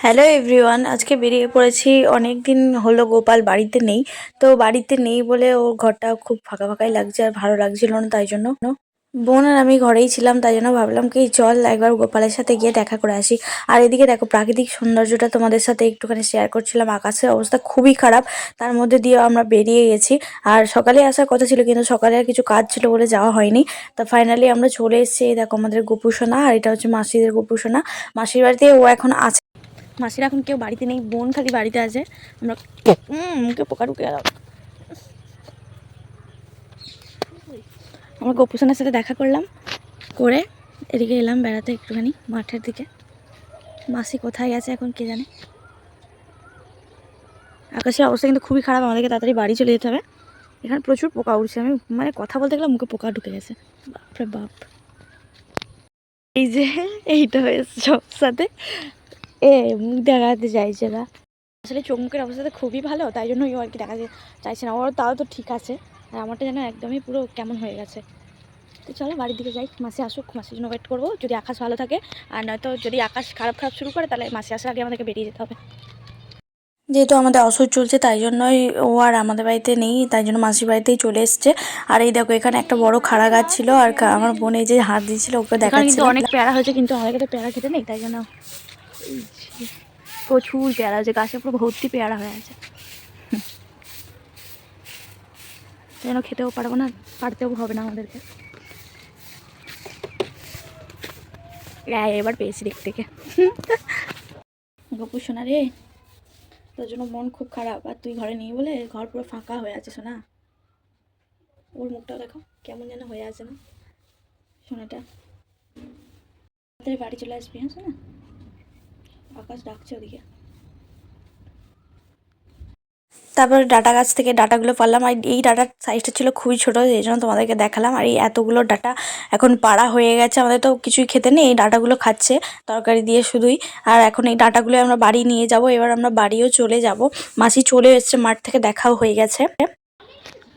Hello everyone, আজকে বেরিয়ে পড়েছি। অনেক দিন হলো গোপাল বাড়িতে নেই, তো বাড়িতে নেই বলে ওর ঘরটা খুব ফাঁকা ফাঁকাই লাগছে আর ভালো লাগছিল না। তাই জন্য বোন আর আমি ঘরেই ছিলাম, তাই জন্য ভাবলাম কি চল একবার গোপালের সাথে গিয়ে দেখা করে আসি। আর এদিকে দেখো প্রাকৃতিক সৌন্দর্যটা তোমাদের সাথে একটুখানি শেয়ার করছিলাম। আকাশের অবস্থা খুবই খারাপ, তার মধ্যে দিয়ে আমরা বেরিয়ে গেছি। আর সকালে আসার কথা ছিল, কিন্তু সকালে আর কিছু কাজ ছিল বলে যাওয়া হয়নি। তা ফাইনালি আমরা চলে এসেছি। এই দেখো আমাদের গোপুসোনা, আর এটা হচ্ছে মাসিদের গোপুসোনা। মাসির বাড়িতে ও এখন আছে। মাসিরা এখন কেউ বাড়িতে নেই, বোন খালি বাড়িতে আছে। আমরা মুখে পোকা ঢুকে গেল। আমরা গোপুসোনার সাথে দেখা করলাম, করে এদিকে এলাম বেড়াতে একটুখানি মাঠের দিকে। মাসি কোথায় গেছে এখন কে জানে। আকাশের অবস্থা কিন্তু খুবই খারাপ, আমাদেরকে তাড়াতাড়ি বাড়ি চলে যেতে হবে। এখানে প্রচুর পোকা উঠছে, আমি মানে কথা বলতে গেলাম মুখে পোকা ঢুকে গেছে। বাপরে বাপ, এই যে এইটা হয়েছে সব সাথে, মুখ দেখাতে চাইছে না। আসলে চোখ মুখের অবস্থা খুবই ভালো, তাই জন্য ও আর কি দেখা চাইছে না। ওর তাও তো ঠিক আছে, আর আমারটা যেন একদমই পুরো কেমন হয়ে গেছে। তো চলো বাড়ির দিকে যাই, মাসি আসুক, মাসির জন্য ওয়েট করবো। যদি আকাশ ভালো থাকে, আর নয়তো যদি আকাশ খারাপ শুরু করে, তাহলে মাসি আসার আগে আমাদেরকে বেরিয়ে যেতে হবে। যেহেতু আমাদের অসুখ চলছে, তাই জন্যই ও আর আমাদের বাড়িতে নেই, তাই জন্য মাসির বাড়িতেই চলে এসছে। আর এই দেখো এখানে একটা বড় খাড়া গাছ ছিল, আর আমার বোন এই যে হাত দিয়েছিল ওকে দেখাচ্ছিল। কিন্তু অনেক পেয়ারা হয়েছে, কিন্তু আমাদেরকে তো পেয়ারা খেতে নেই, তাই জন্য প্রচুর পেয়ারা হয়েছে, গাছে পুরো ভর্তি পেয়ারা হয়ে আছে। যেন খেতেও পারবো না, পারতেও হবে না আমাদেরকে। এবার পেয়েছি দিক থেকে। গপু সোনা রে, তোর জন্য মন খুব খারাপ, আর তুই ঘরে নেই বলে ঘর পুরো ফাঁকা হয়ে আছে সোনা। ওর মুখটাও দেখো কেমন যেন হয়ে আছে না সোনাটা। বাড়ি চলে আসবি হ্যাঁ সোনা, আকাশ ডাকছে ওদিকে। তারপরে ডাটা গাছ থেকে ডাটাগুলো পারলাম, আর এই ডাটার সাইজটা ছিল খুবই ছোটো, এই জন্য তোমাদেরকে দেখালাম। আর এই এতগুলো ডাটা এখন পাড়া হয়ে গেছে, আমাদের তো কিছুই খেতে নেই, এই ডাটাগুলো খাচ্ছে তরকারি দিয়ে শুধুই। আর এখন এই ডাটাগুলো আমরা বাড়ি নিয়ে যাব, এবার আমরা বাড়িও চলে যাব। মাসি চলে এসছে মাঠ থেকে, দেখাও হয়ে গেছে।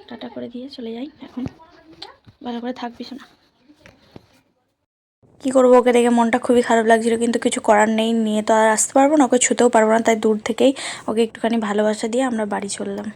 টাটা করে দিয়ে চলে যাই এখন, ভালো করে থাকবি শোনা। কী করবো, ওকে দেখে মনটা খুবই খারাপ লাগছিল, কিন্তু কিছু করার নেই, নিয়ে তো আর আসতে পারবো না, ওকে ছুতেও পারবো না, তাই দূর থেকেই ওকে একটুখানি ভালোবাসা দিয়ে আমরা বাড়ি চললাম।